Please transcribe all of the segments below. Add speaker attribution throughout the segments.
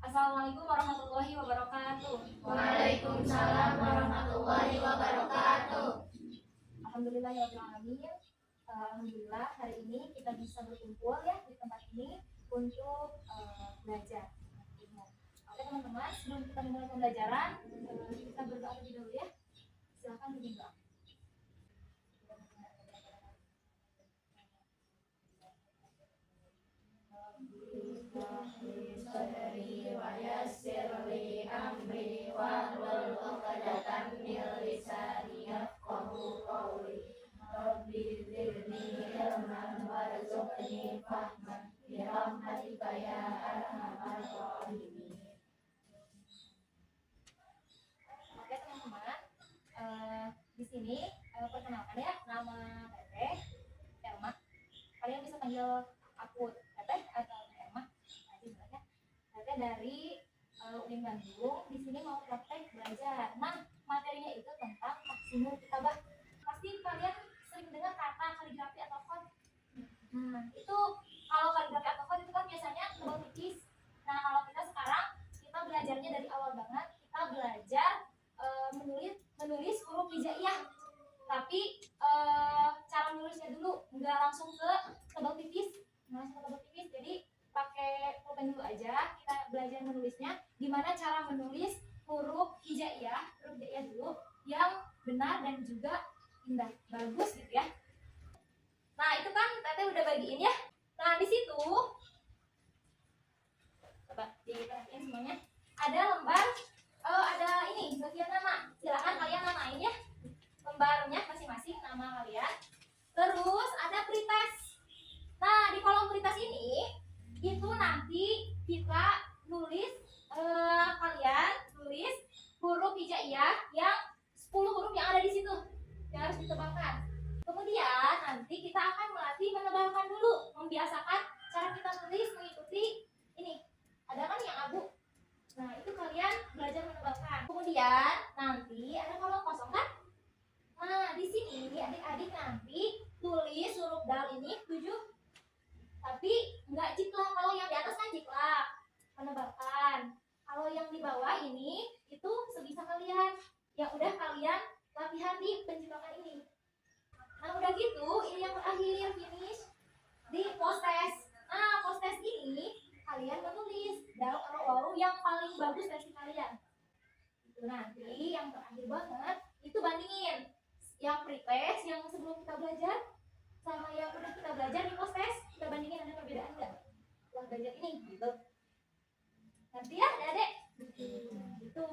Speaker 1: Assalamualaikum warahmatullahi wabarakatuh.
Speaker 2: Waalaikumsalam warahmatullahi wabarakatuh.
Speaker 1: Alhamdulillahirrahmanirrahim. Alhamdulillah hari ini kita bisa berkumpul ya di tempat ini untuk belajar. Oke teman-teman, sebelum kita memulai pembelajaran, kita berdoa terlebih dahulu ya. Silakan berdoa.
Speaker 2: Sadri wa yassir li amri wahlul 'uqdatam min lisani yafqahu qawli. Rabbi zidni ilman warzuqni fahman bi rahmatika ya arhamar rahimin.
Speaker 1: Oke teman-teman, di sini perkenalkan ya, nama Teteh Erma. Kalian bisa panggil aku Teteh atau Erma. Teteh dari UIN Bandung. Di sini mau praktek belajar. Nah, materinya itu tentang maksimum kitabah. Pasti kalian sering dengar kata kaligrafi atau font. Nah, itu kalau kaligrafi atau font itu kan biasanya tebal tipis. Nah, kalau kita sekarang kita belajarnya dari awal banget. Kita belajar menulis huruf hijaiyah. Tapi cara menulisnya dulu, nggak langsung ke tebal tipis. Jadi pakai pulpen dulu aja, kita belajar menulisnya. Gimana cara menulis huruf hijaiyah dulu yang benar dan juga indah, bagus gitu ya. Nah itu kan Teteh udah bagiin ya. Nah di situ coba diperhatiin semuanya. Ada lembar, ada ini bagian nama. Silakan kalian namain ya lembarnya masing-masing nama kalian. Terus ada pretest. Nah di kolom pretest ini itu nanti kita nulis, kalian tulis huruf hijaiyah yang 10 huruf yang ada di situ yang harus ditebalkan. Kemudian nanti kita akan melatih menebalkan dulu, membiasakan cara kita tulis mengikuti ini. Ada kan yang abu? Nah itu kalian belajar menebalkan. Kemudian nanti ada kolom kosong kan? Nah di sini adik-adik nanti tulis huruf dal ini 7. Tapi enggak jiklak. Kalau yang di atas kan jiklak, menebalkan. Kalau yang di bawah ini itu sebisa kalian. Ya udah kalian latihan di penjiplakan ini. Nah udah gitu, ini yang terakhir finish di post test. Nah post test ini kalian menulis dal atau wawu yang paling bagus versi kalian. Itu nanti yang terakhir banget itu bandingin yang pretest yang sebelum kita belajar sama yang udah kita belajar di post test, kita bandingin ada perbedaan enggak setelah belajar ini gitu. Nanti ya adik-adik gitu.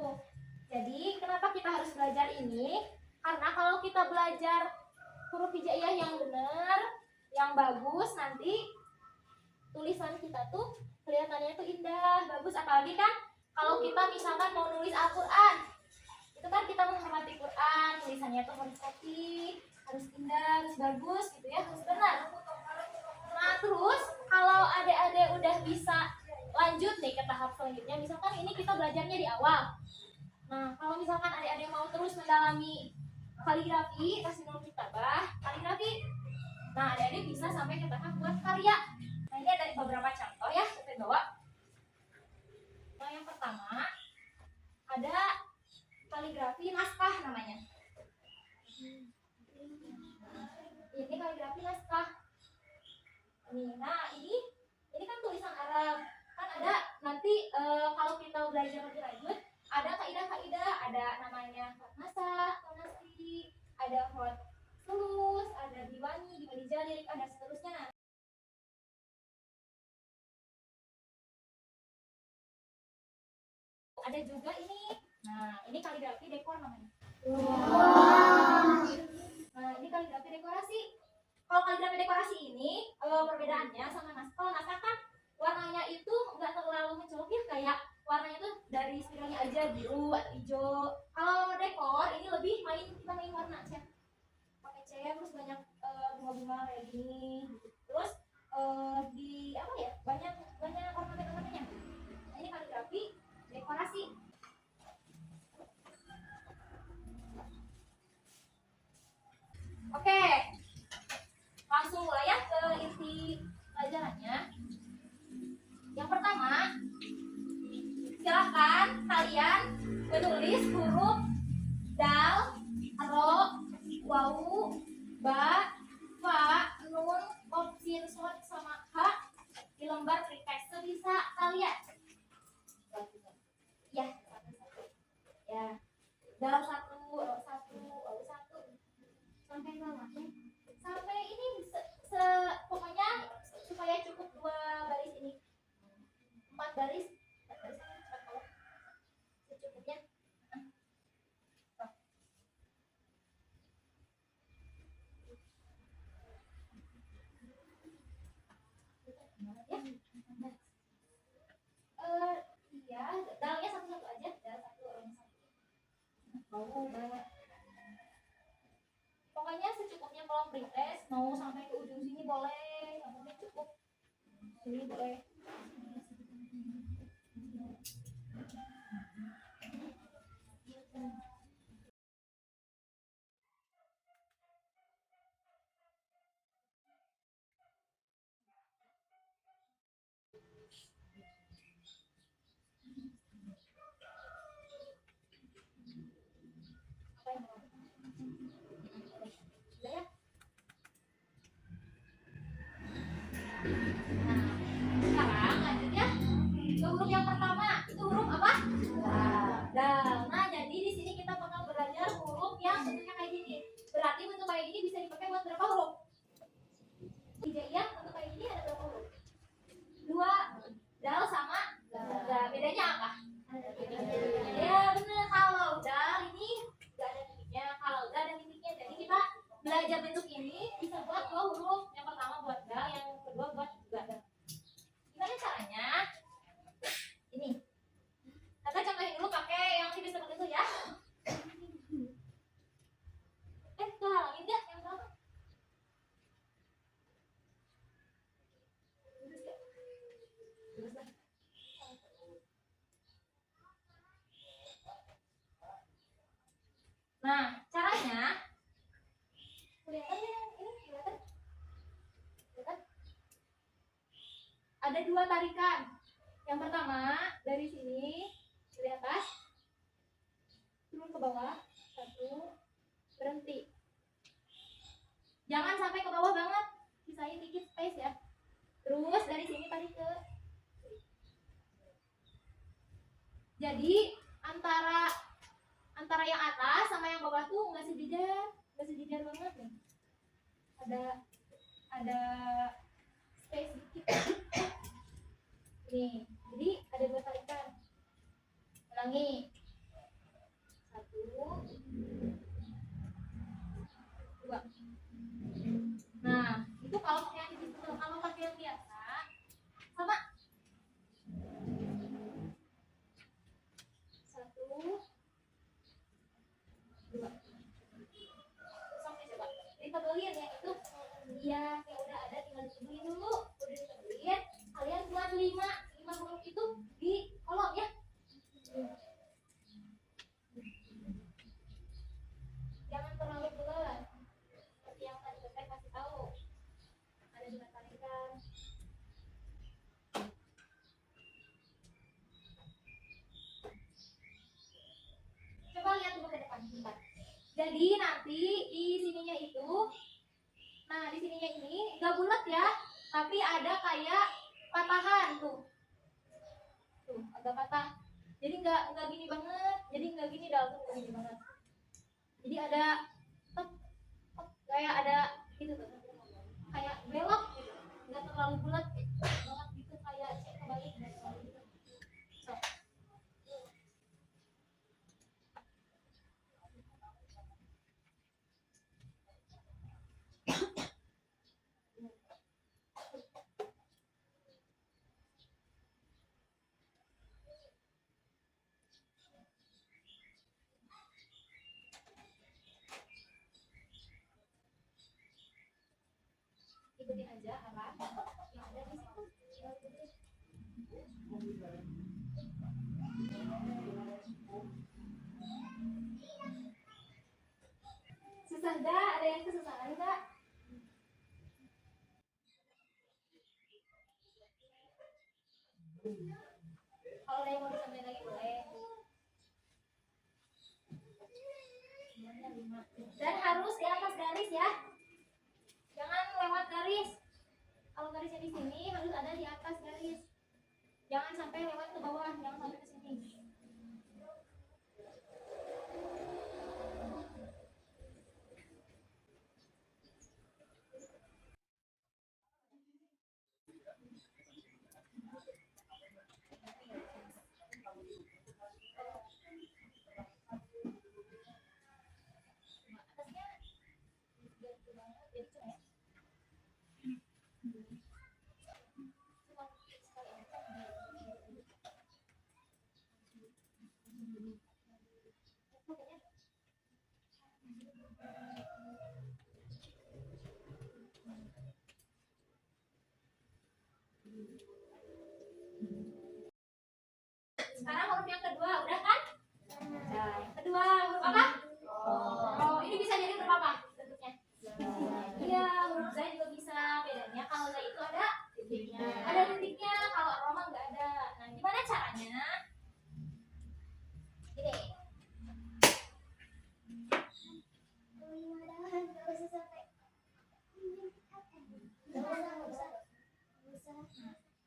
Speaker 1: Jadi kenapa kita harus belajar ini? Karena kalau kita belajar huruf hijaiyah yang benar, yang bagus, nanti tulisan kita tuh kelihatannya tuh indah, bagus. Apalagi kan kalau kita misalkan mau nulis Al-Quran, itu kan kita menghormati Quran, tulisannya tuh harus rapi, harus indah, harus bagus gitu ya, harus benar. Nah terus kalau adik-adik udah bisa lanjut nih ke tahap selanjutnya, misalkan ini kita belajarnya di awal. Nah kalau misalkan adik-adik mau terus mendalami kaligrafi, kasih nomor kitabah, kaligrafi, nah adik-adik bisa sampai ke tahap buat karya. Nah ini ada beberapa contoh ya, kita bawa. Nah yang pertama ada kaligrafi naskah namanya. Ini kaligrafi naskah. Nah ini kan tulisan Arab. Kan ada nanti kalau kita belajar lebih lanjut ada kaidah-kaidah, ada namanya nasa, tonasi, ada hot sulus, ada diwani jalik, ada seterusnya. Ada juga ini. Nah ini kaligrafi dekor namanya. Nah ini kaligrafi dekorasi. Kalau kaligrafi dekorasi ini perbedaannya sama naskah. Kalau naskah kan warnanya itu nggak terlalu mencolok ya, kayak warnanya itu dari spiralnya aja biru atau hijau. Kalau dekor ini lebih kita main warna cat, pakai cat terus banyak bunga-bunga kayak gini. Terus di apa ya, banyak ornamen-ornamennya. Nah, ini kaligrafi dekorasi. Oke, langsung mulai ya ke inti pelajarannya. Yang pertama silakan kalian menulis huruf dal, ro, wau, ba, fa, nun, qaf, sin, shod sama ha di lembar pretest sebisa kalian. Ya, ya. Dal satu, ro satu, wau satu, sampai mana? Sampai ini pokoknya supaya cukup 2 baris ini, 4 baris, 4 baris cepat kalau secukupnya. Iya, dalnya satu-satu aja, dal satu, orang satu. Pokoknya secukupnya kalau pretest mau sampai ke ujung sini boleh, yang penting cukup sini boleh. Apa yang mau? Udah ya? Nah, sekarang lanjut ya ke huruf yang pertama. Itu huruf apa? Dal. Nah, jadi di sini kita bakal belajar huruf yang bentuknya kayak gini. Berarti bentuk kayak gini bisa dipakai buat berapa huruf? Hijaiyah bentuk kayak gini ada berapa huruf? 2. Dal sama dal. Bedanya apa? Ya bener, kalau dal ini nggak ada titiknya, kalau dal ada titiknya. Jadi kita belajar bentuk ini bisa buat 2 huruf. Yang pertama buat dal, yang kedua buat dal. Gimana caranya? Ini. Kita contohin dulu pakai yang tipis seperti itu ya. Halangin nggak yang berapa? Nah, caranya kelihatan ya, ini kelihatan? Kelihatan? Ada 2 tarikan. Yang pertama dari sini dari atas turun ke bawah, 1, berhenti. Jangan sampai ke bawah banget, sisain dikit space ya. Terus dari sini tarik ke. Jadi antara yang atas sama yang bawah tuh nggak sejajar banget nih. Ada space dikit. Nih, jadi ada 2 tarikan. Ulangi. 1, 2. Nah, itu kalau pakai yang tipis. Kalau pakai yang biasa sama. 1, 2. Sampai coba ditebelin ya itu. Iya, yang udah ada tinggal ditebelin dulu. Udah ditebelin, kalian buat 5 huruf itu di kolom ya. Jangan terlalu bulat. Seperti yang tadi saya kasih tahu. Ada 2 tarikan. Coba lihat dulu ke depan bentar. Jadi nanti di sininya itu, nah di sininya ini nggak bulat ya, tapi ada kayak patahan tuh agak patah. Jadi nggak gini banget, jadi nggak gini dalam tuh nggak gini banget. Jadi ada kayak ada gitu tuh, kayak belok gitu, nggak terlalu bulat banget gitu, kayak kebalik dari bawah gitu. So. Ikutin aja arah yang ada di situ. Susah enggak? Ada yang kesusahan enggak? Kalau Kalau ada yang mau disampaikan lagi boleh. Dan harus di atas garis ya. Jangan lewat garis. Kalau garisnya di sini harus ada di atas garis. Jangan sampai lewat ke bawah, jangan sampai ke sini. Sekarang huruf yang kedua, udah kan? Nah, yang kedua huruf apa? Oh, ini bisa jadi huruf apa bentuknya? Iya, huruf Z juga bisa. Bedanya kalau Z itu ada titiknya. Ada titiknya, kalau Roma nggak ada. Nah, gimana caranya? Gini.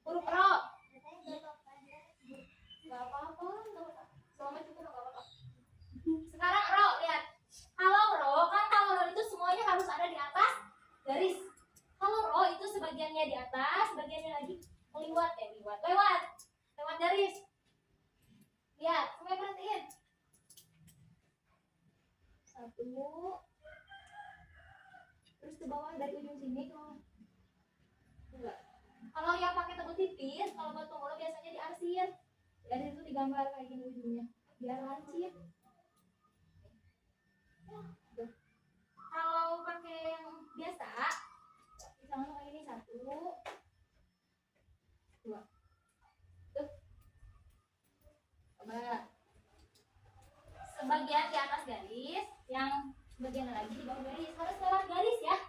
Speaker 1: Huruf Ro. Gak apa-apa, selama cukup gak apa-apa. Sekarang Ro, lihat. Kalau Ro, kan kalau Ro itu semuanya harus ada di atas garis. Kalau Ro itu sebagiannya di atas, sebagiannya lagi lewat garis. Lihat, semuanya perhatiin. Satu. Terus ke bawah dari ujung sini ke enggak. Kalau yang pakai tebel tipis, kalau buat pemula biasanya diarsir. Dan itu digambar kayak gini ujungnya, biar lancip. Kalau pakai yang biasa, misalnya kayak ini 1, 2. Tuh. Coba. Sebagian di atas garis, yang sebagian lagi di bawah garis. Harus lewat garis ya.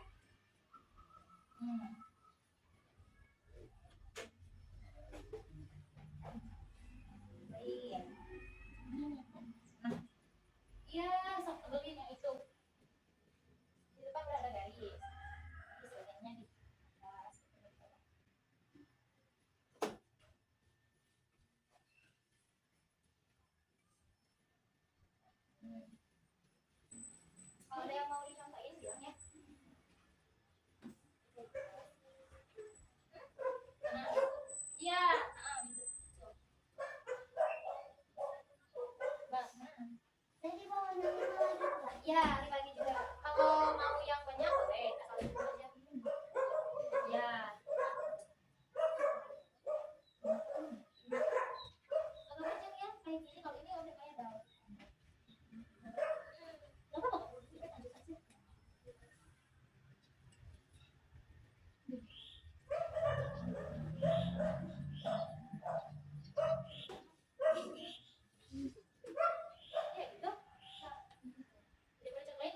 Speaker 1: Baik. Nah, iya, sok tebelin yang itu. Di depan udah ada garis. Di sebagiannya di atas. Kalau ada yang mau dicontohin bilang ya. Iya, gitu. Ya, dibagi juga. Kalau mau yang banyak boleh. Kalau itu aja. Ya. Kalau banyak ya kayak gini, kalau ini udah kayak daun. Enggak apa-apa, kita lanjut aja. Ya, gitu. Jadi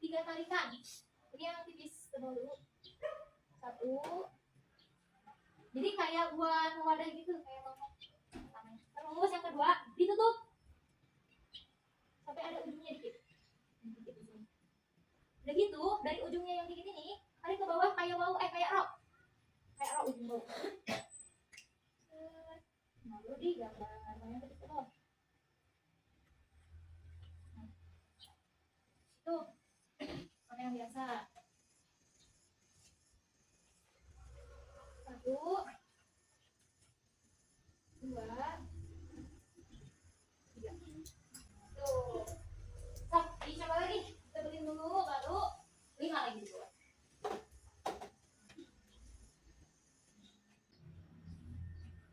Speaker 1: 3 tarikan. Ini yang tipis tebal dulu. 1. Jadi kayak buat mewadah gitu, kayak mangkok. Terus yang kedua ditutup sampai ada ujungnya dikit. Udah gitu dari ujungnya yang dikit ini tarik ke bawah kayak bau kayak rok ujung bau. Lalu digambar yang tadi tuh. Tuh pakai yang biasa. 1, 2, 3. Tuh. Stop, dicoba lagi. Teberin dulu baru 5 lagi dulu.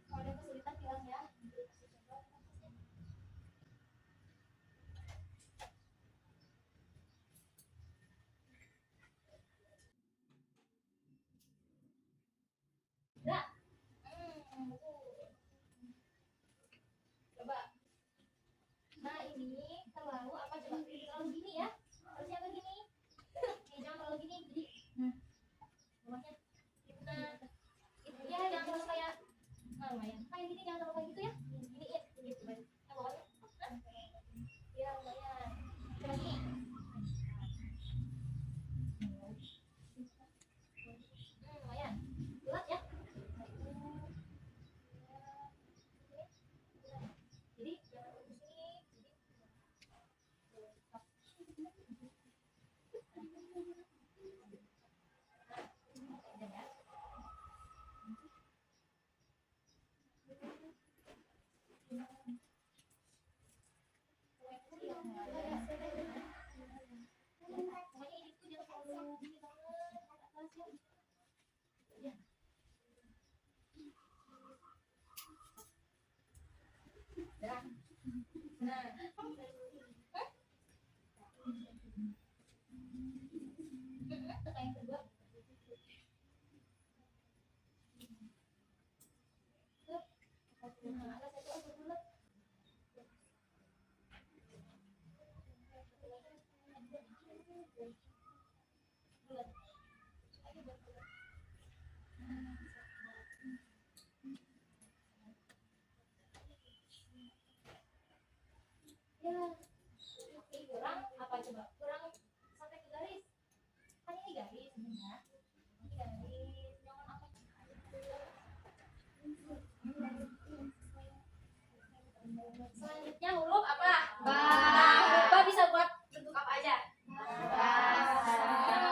Speaker 1: Kalau ada kesulitan bilang ya. Udah. Coba. Nah ini terlalu apa coba? Terlalu gini ya. Harusnya agak gini. Jangan terlalu gini. Jadi, bawahnya. Nah, ya jangan terlalu kayak, lumayan. Kayak gini jangan terlalu kayak gitu ya. Gini ya, gitu. Bawahnya. Ya lumayan. Coba gini. Lumayan. Bulat ya. Jadi jangan di sini. Nah, yang kedua. Nah, ada satu agak bulat. Bulat. Lagi buat bulat. Ya, ini kurang apa coba? Kurang sampai ke garis. Kan ini garis sebenarnya. Ini garis. Jangan apa? Selanjutnya huruf apa? Ba. Huruf ba bisa buat bentuk apa aja?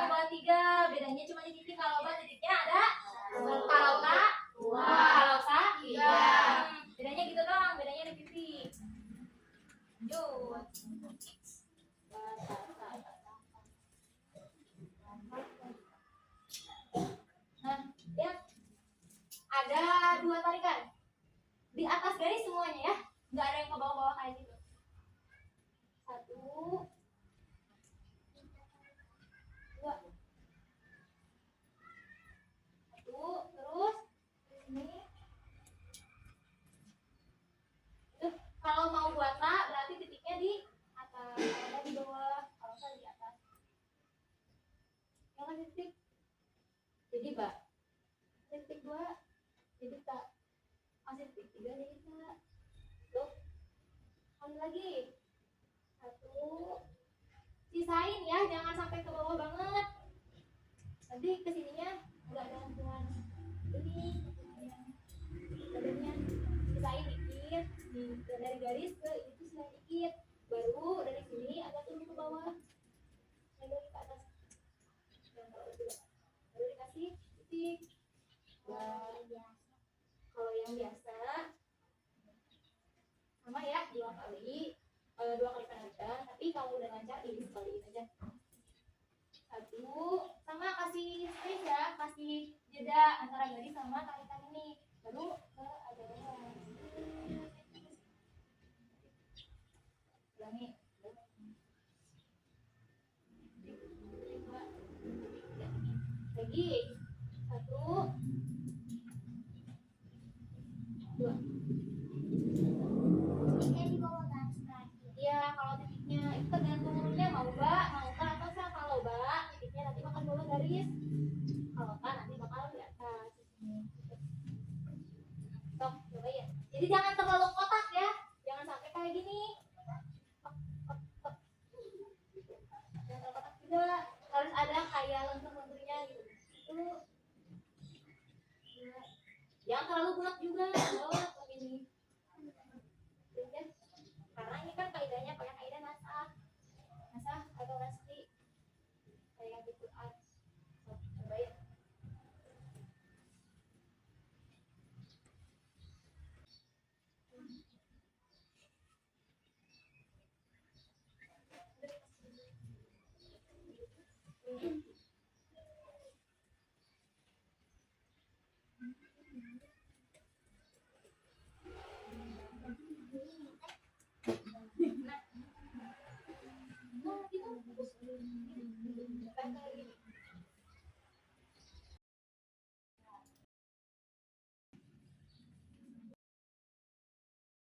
Speaker 1: Buat 3. Bedanya cuma di titik. Kalau ba titiknya ada. Kalau ta 2. Kalau sa 3. Bedanya gitu doang. Bedanya di titik. Lanjut. Nah, ya. Ada 2 tarikan. Di atas garis semuanya ya. Nggak ada yang ke bawah-bawah kayak gitu. 1, 2. 1, terus ini. Kalau mau buat ta berarti titiknya di atas, kalau di bawah, kalau nggak di atas. Yang titik. Jadi ba. Titik 2. Jadi ta. Titik 3 jadi ta. Tuh. Kali lagi. 1. Sisain ya, jangan sampai ke bawah banget. Nanti kesininya nggak ada hantuan. Ini badannya sisain dikit. Dari garis ke itu sisain dikit. Baru dari sini agak turun ke bawah. Dari ke atas. Baru dikasih titik. Kalau yang biasa sama ya 2 kali. 2 kali penarikan, tapi kalau udah lancar ini sekaliin aja. 1 sama kasih space ya, kasih jeda antara garis sama tarikan ini. Baru ke ada ulangi. Lagi 1, 2. Iya, kalau titiknya itu tergantung hurufnya mau ba, mau ta atau sa. Kalau garis. Kalau kan nanti bakal di atas. Sok, coba ya. Jadi jangan terlalu kotak ya. Jangan sampai kayak gini. Jangan terlalu kotak juga. Harus ada kayak lentur-lenturnya gitu. Itu. Jangan terlalu bulat juga. Oh, begini. Ya. Karena ini kan kaidahnya pakai kaidah nasah. Nasah atau nasli. Kayak gitu. Sok, coba ya.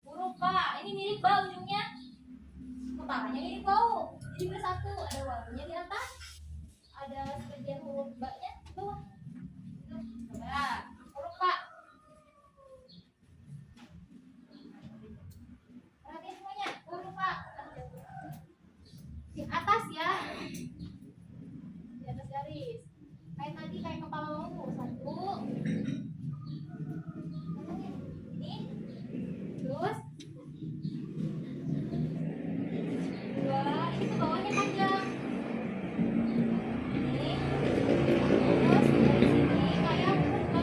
Speaker 1: Huruf K, ini mirip bau ujungnya. Kepalanya mirip bau. Jadi bersatu, ada wawunya di atas. Ada sebagian huruf B-nya di bawah. Coba, huruf K. Perhatiin semuanya, huruf K. Di atas ya. Di atas garis. Kayak tadi, kayak kepala wawu. Satu. Ini. Terus. Dua. Ini ke bawahnya panjang. Ini. Terus dari sini kayak huruf K.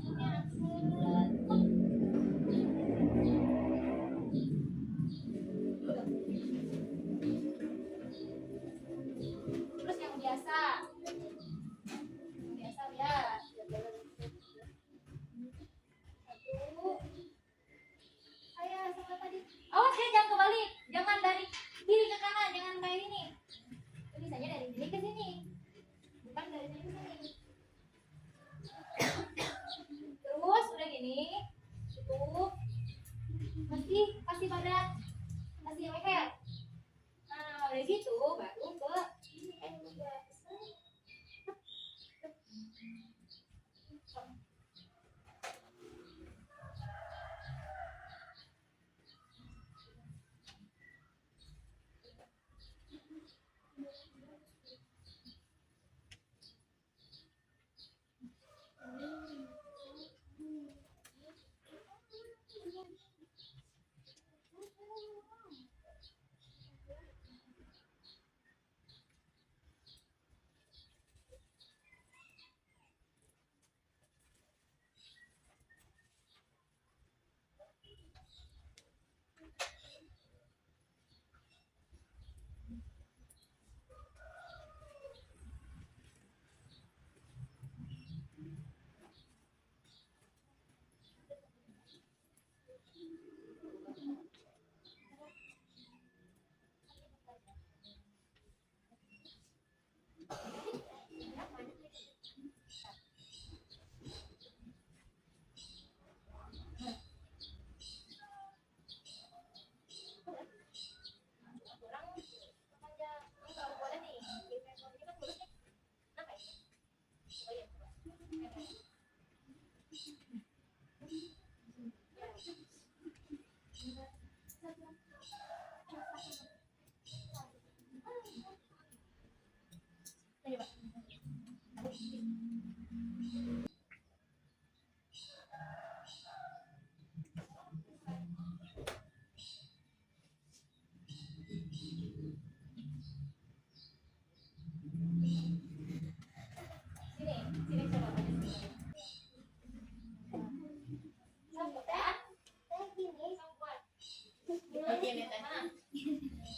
Speaker 1: Ujungnya langsung. Terus yang biasa lihat. Satu. Kayak sama tadi. Awas ya, jangan kebalik. Jangan dari kiri ke kanan, jangan kayak ini. Itu bisanya dari sini ke sini. Bukan dari sini ke sini. Terus udah gini. Tutup. Kasih padat. Kasih leher. Nah, udah gitu baru ke ini kayak juga.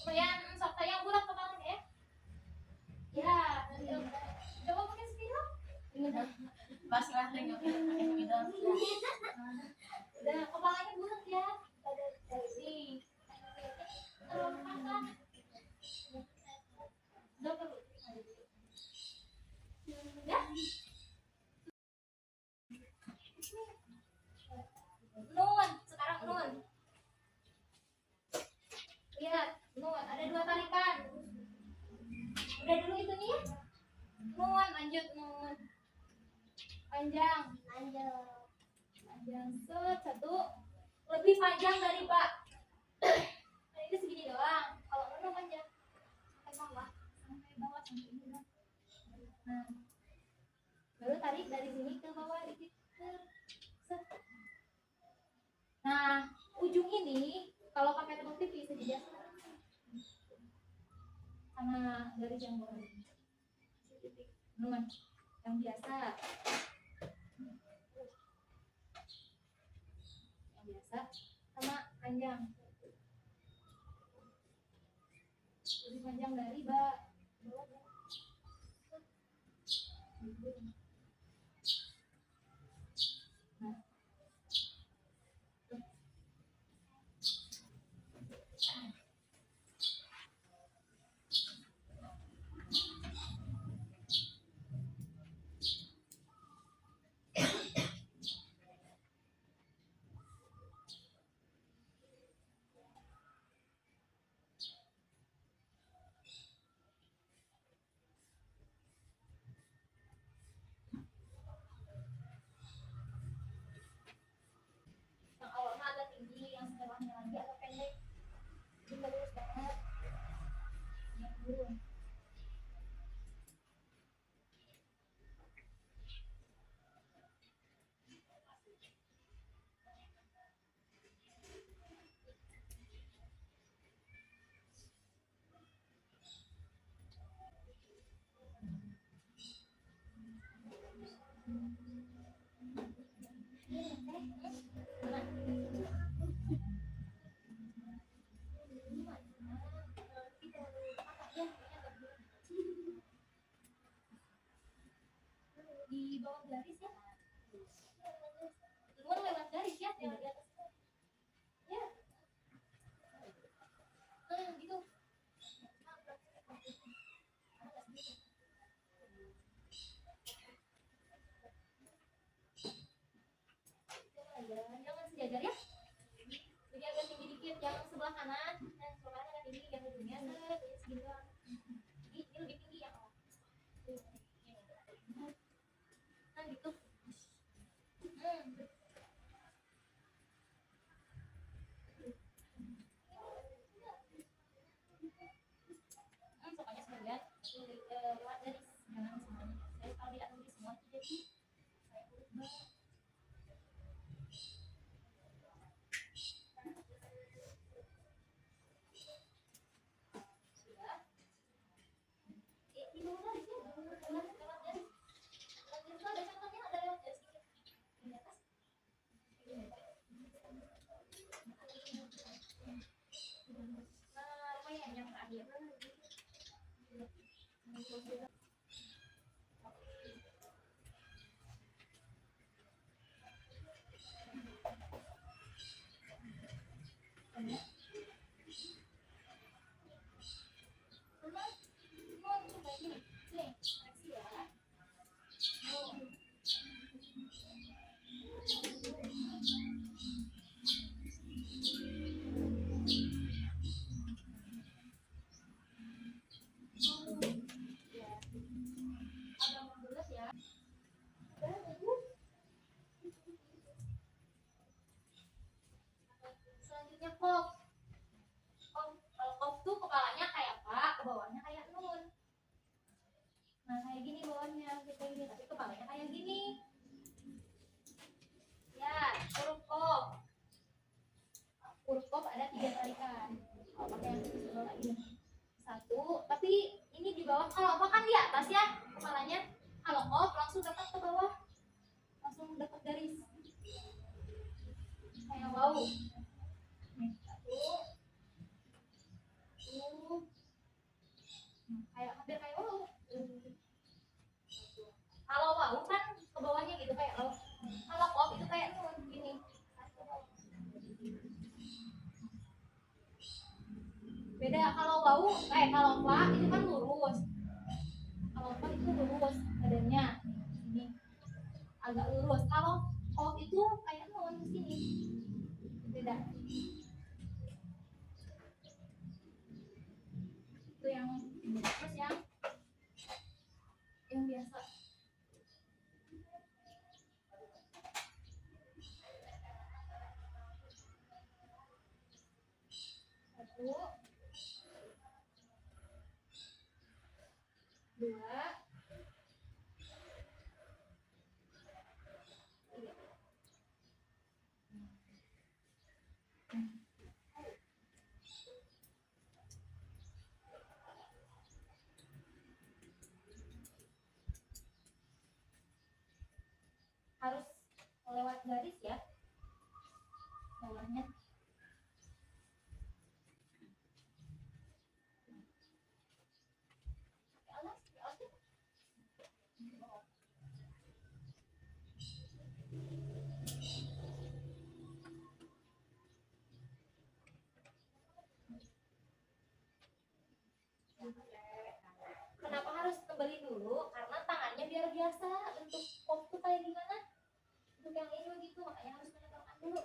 Speaker 1: Kemudian sok yang bulat kepalanya ya. Ya, coba pakai spidol.
Speaker 2: Pas lah tengok pakai spidol.
Speaker 1: Udah kepalanya bulat ya. Ada dari terlalu patah. Udah perlu. Ya. Nun, sekarang nun. Lihat, nun ada 2 tarikan. Udah dulu itunya ya. Nun, lanjut nun. Panjang. Panjang. Set, satu. Lebih panjang dari ba. Nah, ini segini doang. Kalau nun panjang. Sampai bawah. Sampai bawah. Sampai ini doang. Nah. Baru tarik dari sini ke bawah dikit. Set. Nah, ujung ini kalau pakai tepung tipis sejajar sama garis yang bawah ini. Titik nun yang biasa. Yang biasa sama panjang. Lebih panjang dari bawah. Nah. Yang awalnya agak tinggi, yang setelahnya lagi agak pendek. Ini lurus banget. Yang dulu. Di bawah garis ya. Nun lewat garis ya, jangan di atas. Ya. Gitu. Jangan sejajar ya. Jadi agak tinggi dikit, yang sebelah kanan dan sebelah kanan agak tinggi, yang ujungnya segini doang. Ini lebih tinggi ya. Nah gitu. Pokoknya sebagian lewat garis, jangan semuanya. Saya kalau diatur di semua jadi saya urut banget. Sudah. Di bawah garis ya, lewat garis. Lewat garis itu ada contohnya, ada lewat garis dikit. Di atas. Nah, lumayan yang terakhir. Selanjutnya kop. Kalau kop tuh kepalanya kayak pak, ke bawahnya kayak nun. Nah kayak gini bawahnya kita ini, tapi kepalanya kayak gini. Ya, huruf kop. Huruf kop ada 3 tarikan. Kalau pakai yang sebelah lagi. 1, tapi ini di bawah. Kalau kop kan di atas ya kepalanya. Kalau kop langsung dekat ke bawah, langsung dekat garis. Kayak wow. Nih, 1, 2. Kayak hampir kayak wow. Kalau wow kan ke bawahnya gitu kayak wow. Kalau kop itu kayak nun gini. Beda kalau wow kalau fa itu kan lurus. Kalau fa itu lurus badannya. Ini agak lurus. Kalau kop itu kayak nun sini. Beda. Itu yang terus yang dua, tiga. Harus lewat garis ya bawahnya. Kenapa harus kembali dulu? Karena tangannya biar biasa bentuk pop tuh kayak gimana? Bentuk yang ini begitu, makanya harus menentukan dulu.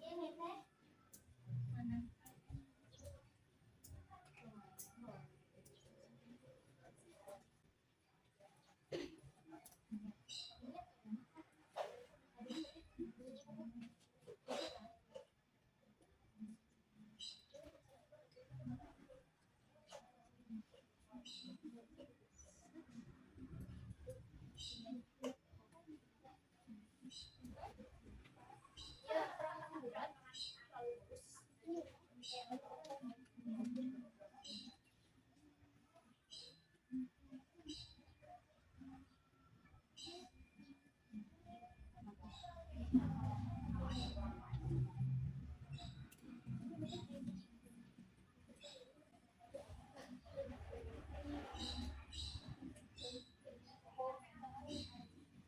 Speaker 1: Ini teh. Mana? Ya, perang bulan.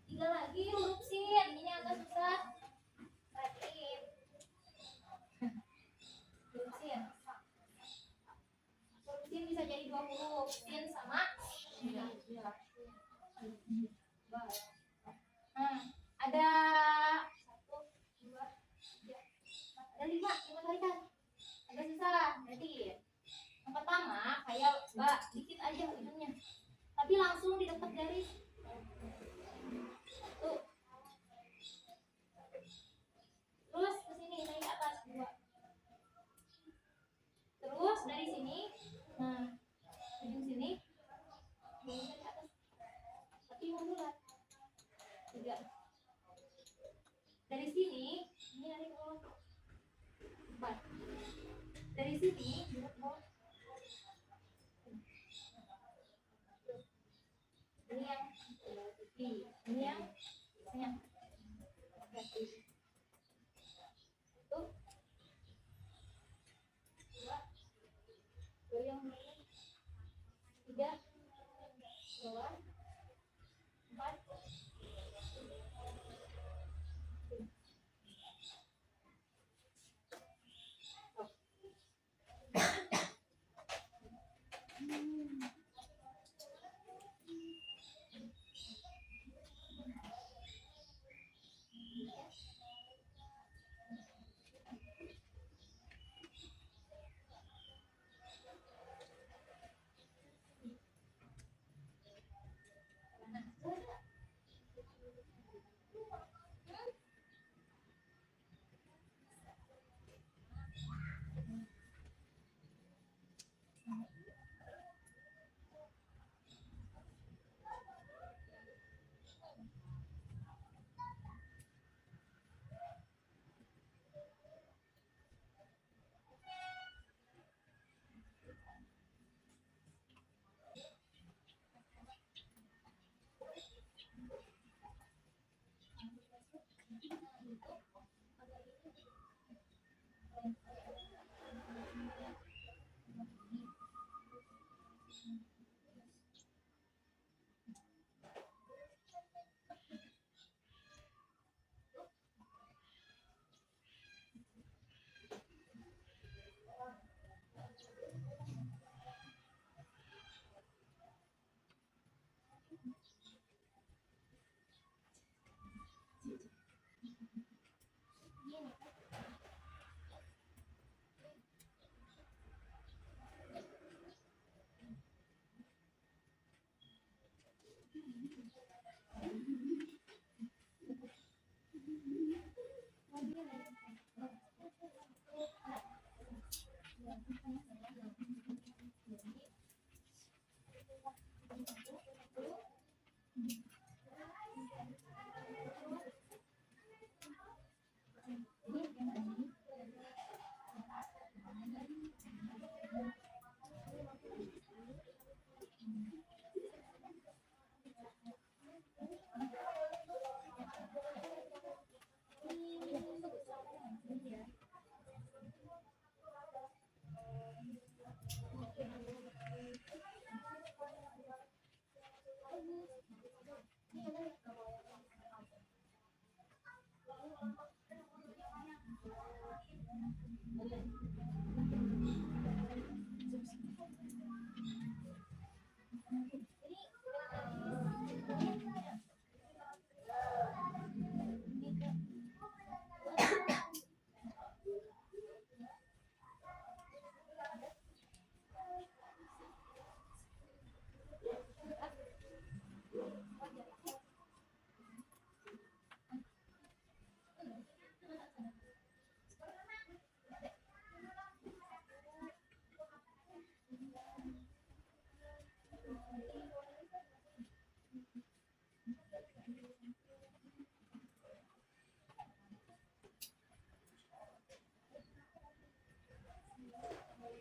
Speaker 1: Tiga lagi huruf sin, ini agak susah. Perhatiin. Huruf sin. Huruf sin bisa jadi dua huruf, sin sama nah, ada satu, dua, tiga, ada lima tarikan. Agak susah, berarti yang pertama kayak mbak dikit aja ujungnya, tapi langsung di dekat garis. Tuh. Terus ke sini naik ke atas dua. Terus dari sini, nah ujung sini, naik ke atas. Tapi mundur. Tiga. Dari sini, ini narik ke bawah. Empat. Dari sini, narik ke bawah. Ini yang ini yang tuh dua yang tiga bawah empat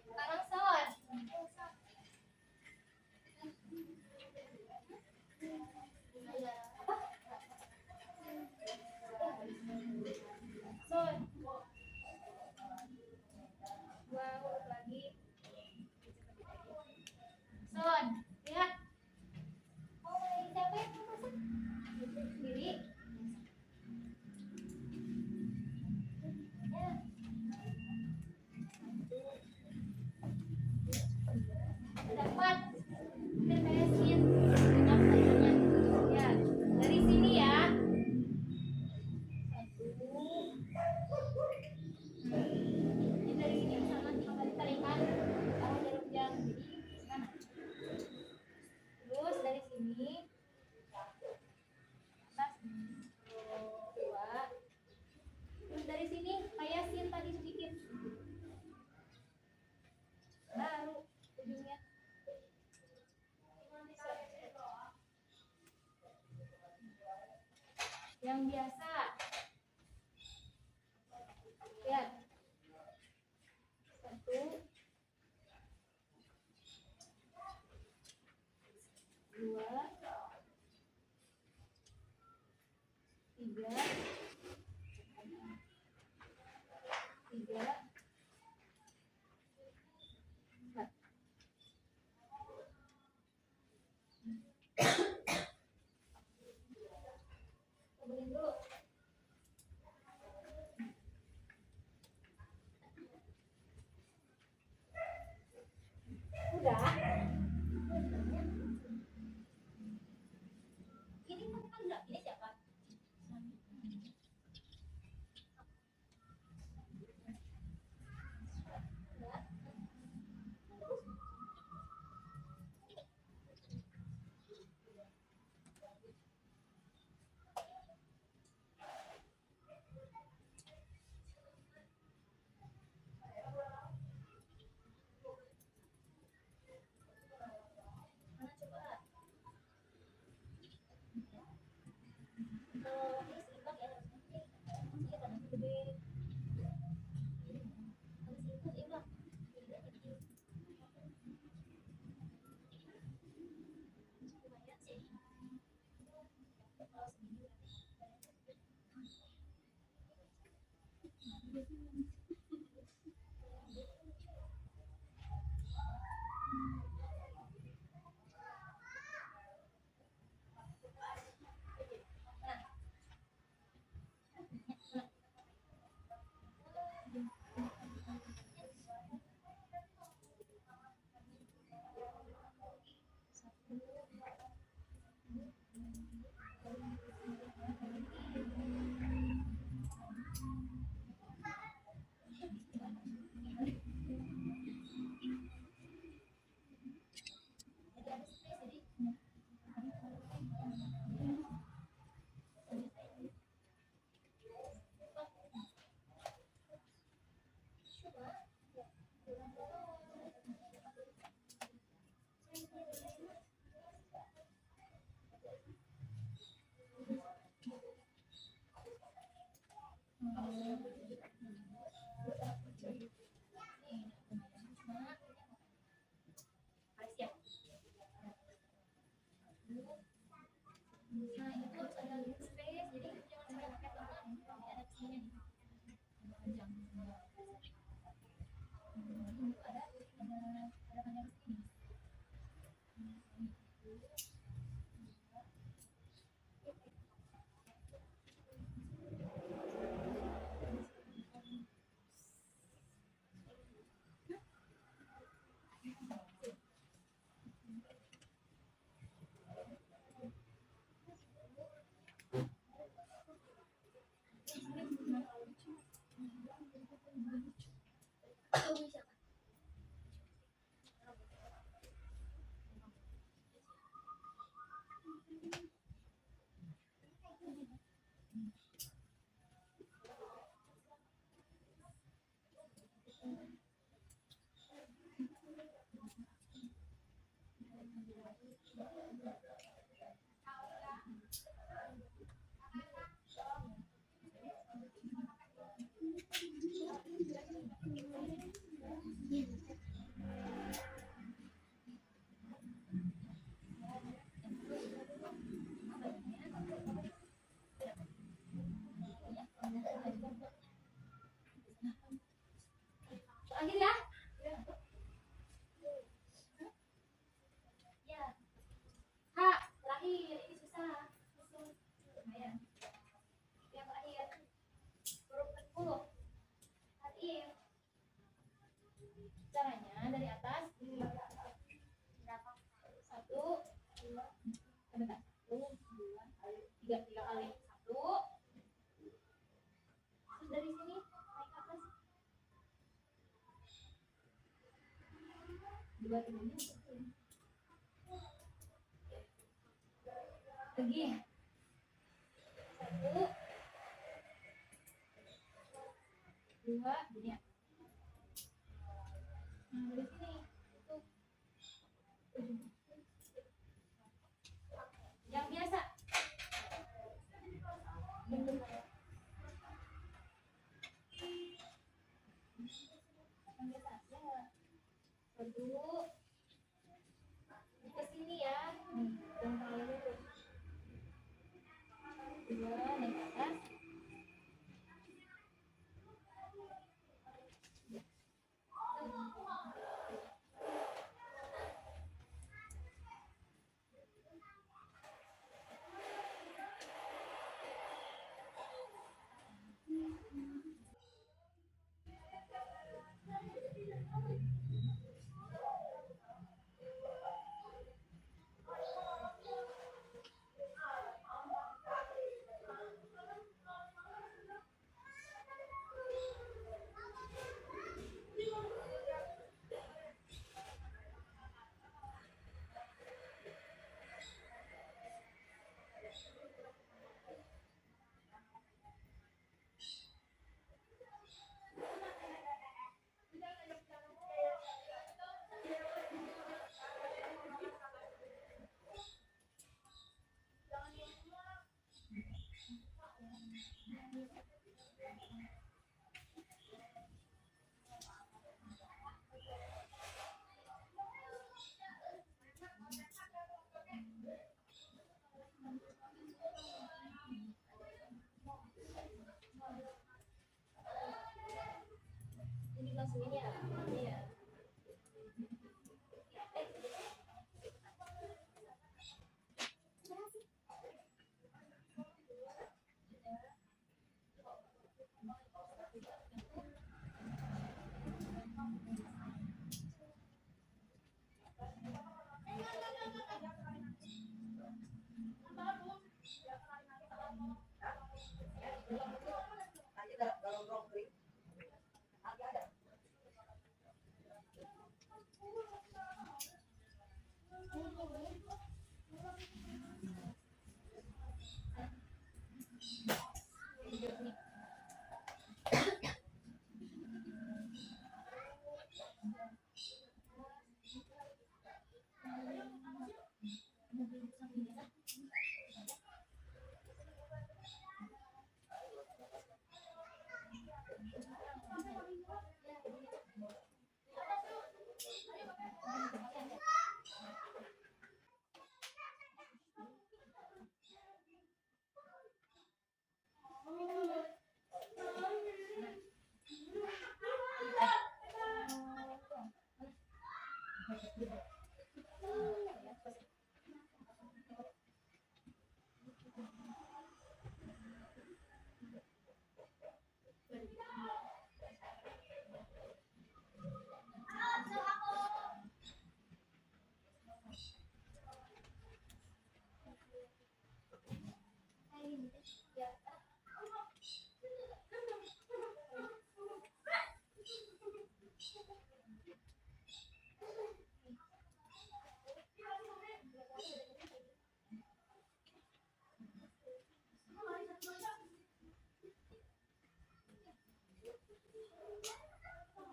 Speaker 1: Sekarang son. Son. Dua huruf lagi. Son, lihat. Mau mulai siapa yang mau masuk? Sendiri. Ya. Dapat. Tetesin genap sayurnya. Ya, dari sini ya. Ini dari sini sama ditarikan arah jarum jam. Jadi mana? Terus dari sini atas dua. Terus dari sini kayak sin tadi sedikit. Baru ujungnya. Yang biasa. Lihat. Satu. Dua. Tiga. Tiga. Empat. Cobain dulu. dua tiganya lagi satu dua gini ya. Nah dari sini tuh yang biasa yang biasa ya satu ke sini ya jangan terlalu lurus dua naik ke atas ini langsung ini ya iya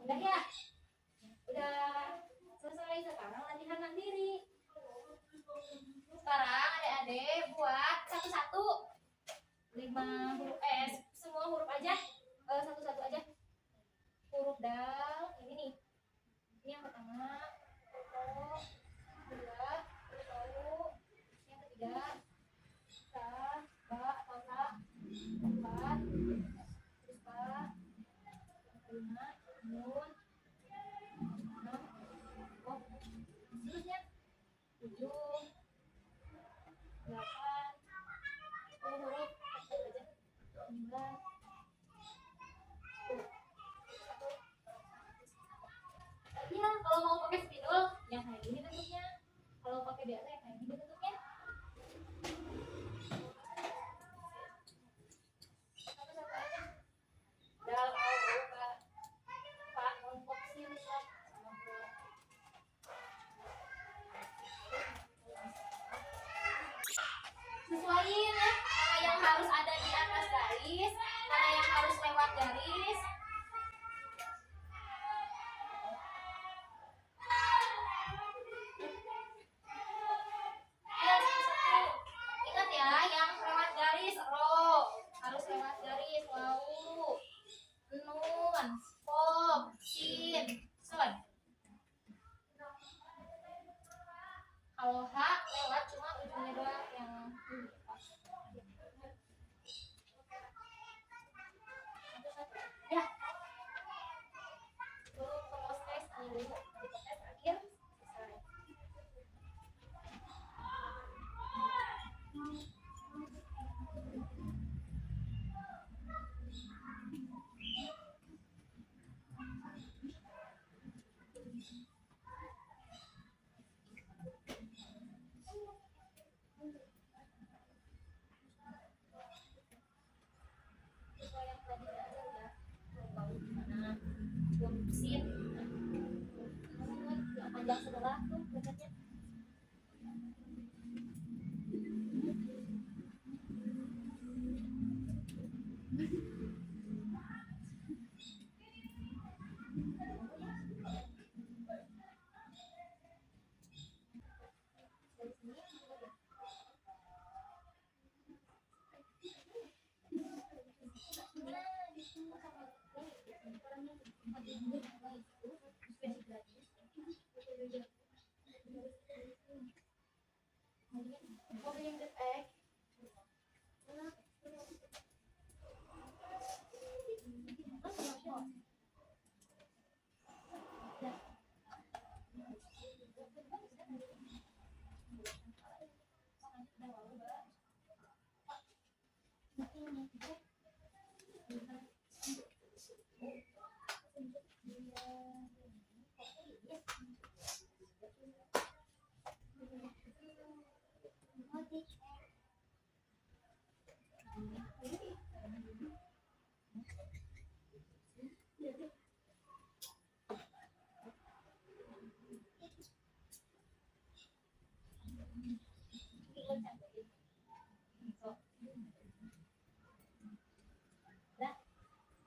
Speaker 1: udah ya udah selesai sekarang latihan mandiri sekarang adik-adik buat satu-satu 5 huruf semua huruf aja satu-satu aja huruf dal ini nih ini yang pertama o dua o yang ketiga sa ba atau sa empat terus ba lima nun enam oh seterusnya 7 8 10 huruf 9 iya kalau mau pakai spidol yang kayak gini bentuknya kalau pakai BL yang kayak gini bentuknya satu-satu aja dal al ba pa non sin sa sama Kalau H lewat cuma ujungnya doang yang ya. Tuh proses ini proses akhir selesai. Sesuai yang tadi diajar ya. Tahu gimana fungsin yang panjang sebelah tuh bracketnya. Dari sini Opening the egg.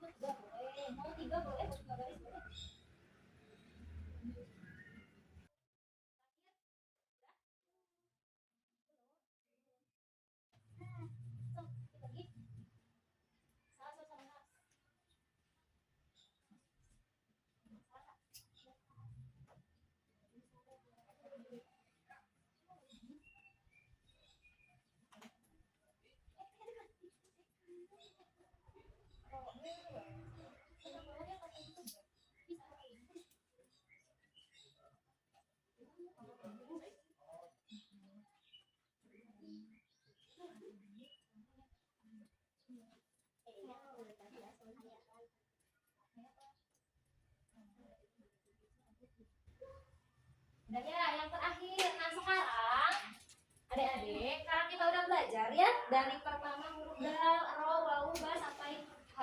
Speaker 1: Mau tiga boleh, mau dua garis boleh. Udah ya, yang terakhir. Nah sekarang adik-adik, sekarang kita udah belajar ya dari pertama huruf dal, ro, wau, ba sampai h.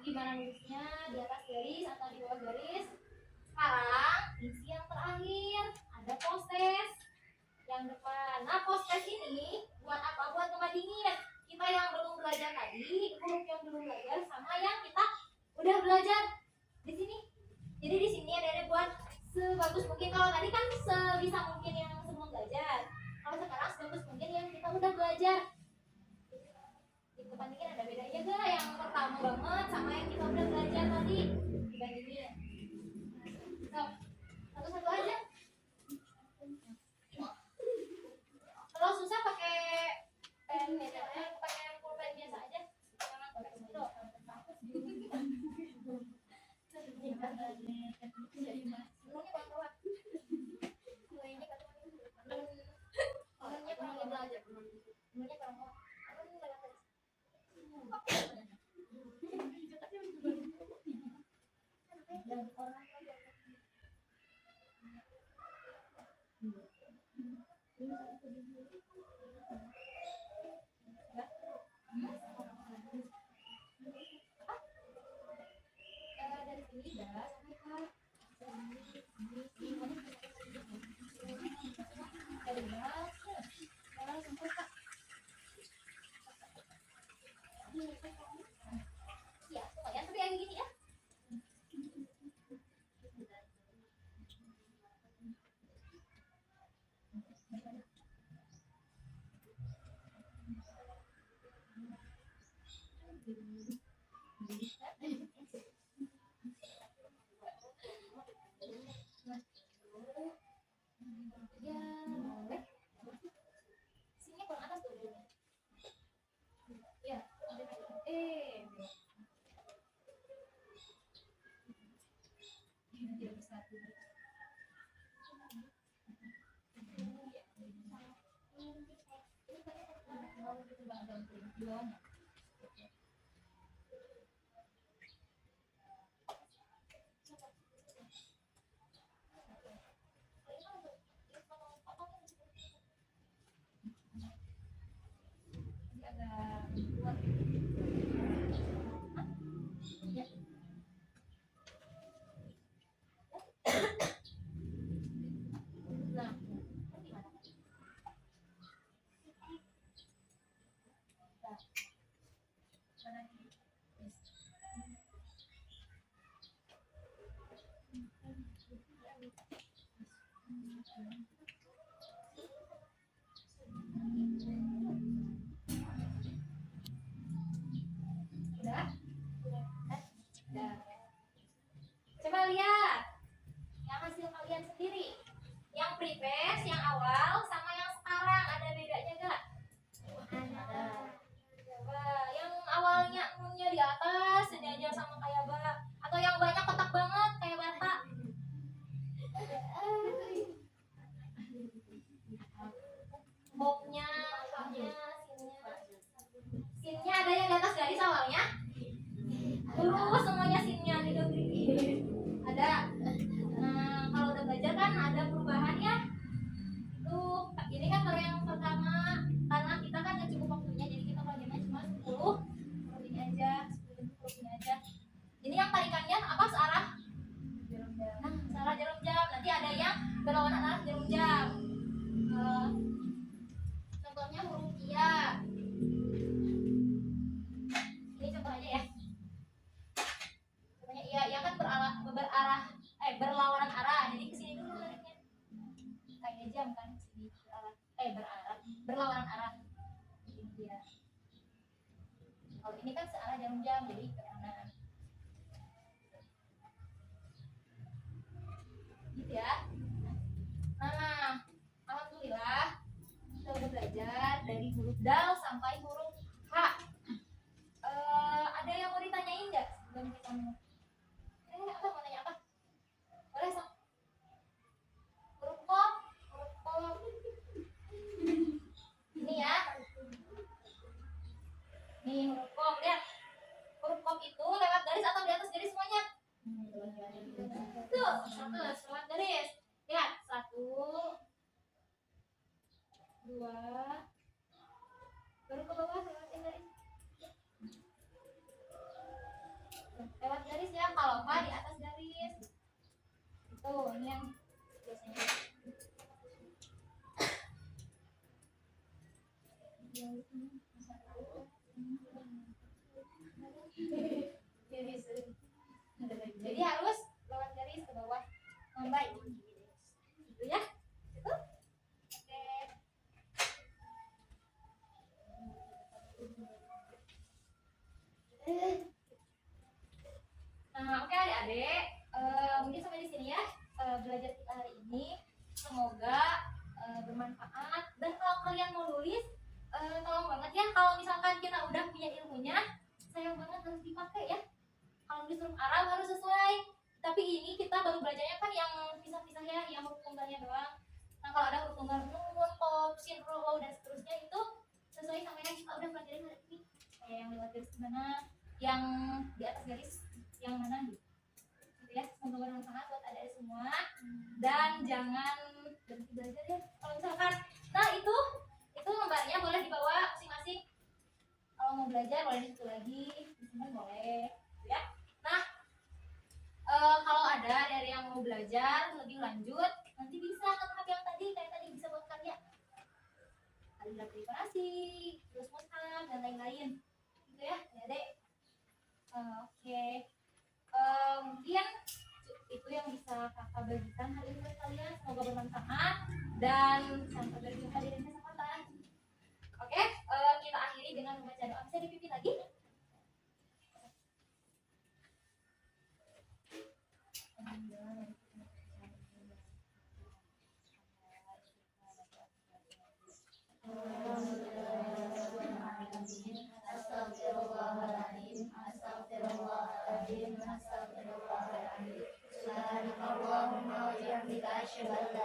Speaker 1: Gimana nulisnya di atas garis atau di bawah garis. Sekarang isi yang terakhir, ada poses yang depan. Nah poses ini buat apa? Buat ngebandingin kita yang belum belajar tadi, huruf yang belum belajar sama yang kita udah belajar di sini. Jadi di sini ada buat sebagus mungkin. Kalau tadi kan sebisa mungkin yang sebelum belajar. Kalau sekarang sebagus mungkin yang kita udah belajar. Dibandingin ada bedanya gak yang pertama banget sama yang kita udah belajar tadi? Dibandingin. So, satu-satu aja. Kalau susah pakai pen pakai pulpen biasa aja. Jangan pakai sendok. Dari sini dah ya, lumayan tapi yang gini ya. di bawahnya. Udah? Udah. Coba lihat yang hasil kalian sendiri. Yang previous, yang awal, sama yang sekarang ada bedanya gak? Ada. Coba yang awalnya nunnya di atas, ini aja sama kayak ba, atau yang banyak kotak banget kayak bata. Bobnya, haknya, sinnya ada yang di atas garis awalnya. Lurus semuanya sinnya tidak gini. Ada. Nah, kalau udah belajar kan ada perubahan ya. Tuh, ini kan kalau yang pertama karena kita kan nggak cukup waktunya, jadi kita belajarnya cuma 10 huruf ini aja, 10 huruf ini aja. Ini yang tarikannya apa searah? Jarum jam. Nah, searah jarum jam. Nanti ada yang berlawanan arah jarum jam. Contohnya huruf iya. Ini contoh aja ya. Contohnya iya, iya kan berlawanan arah. Jadi kesini dulu tariknya. Kayak jam kan, kesini berlawanan arah. Ini dia. Kalau ini kan searah jarum jam, jadi ke kanan. Gitu ya. Nah, alhamdulillah kita udah belajar dari huruf dal sampai huruf H. Ada yang mau ditanyain nggak sebelum kita apa mau nanya apa? Boleh sok. Huruf kom, huruf kom. Ini ya. Nih huruf kom, lihat. Huruf kom itu lewat garis atau di atas garis semuanya? Tuh, satu lewat garis. Lihat, 1, 2, baru ke bawah lewat garis. Lewat garis ya, kalau apa di atas garis. Itu ini yang biasanya. Jadi harus lewat garis ke bawah. Baik. Gitu ya. Itu. Oke. Nah, oke adik-adik, mungkin sampai di sini ya belajar kita hari ini. Semoga bermanfaat. Dan kalau kalian mau nulis, tolong banget ya. Kalau misalkan kita udah punya ilmunya, sayang banget harus dipakai ya. Kalau nulis huruf Arab harus sesuai. Tapi ini kita baru belajarnya kan yang pisah-pisah ya, yang huruf tunggalnya doang. Nah, kalau ada huruf tunggal nun, qaf, shin, ro, waw, dan seterusnya itu sesuai sama yang kita udah pelajarin hari ini. Kayak yang lewat garis mana, yang di atas garis yang mana gitu ya. Semoga bermanfaat buat adik-adik semua, dan jangan berhenti belajar ya. Kalau misalkan itu lembarnya boleh dibawa masing-masing. Kalau mau belajar boleh di situ lagi, di sini boleh ya. Nah, kalau ada dari yang mau belajar lebih lanjut, nanti bisa ke tahap yang tadi, kayak tadi bisa buat karya kaligrafi preparasi, terus mushaf dan lain-lain gitu ya adik. Oke. Mungkin itu yang bisa kakak bagikan hari ini buat kalian. Semoga bermanfaat dan sampai berjumpa di lain kesempatan. Oke, kita akhiri dengan membaca doa. Bisa dipimpin lagi? Astagfirullahaladzim, astagfirullahaladzim, astagfirullahaladzim. Subhanakallahumma wa bihamdika asyhadu an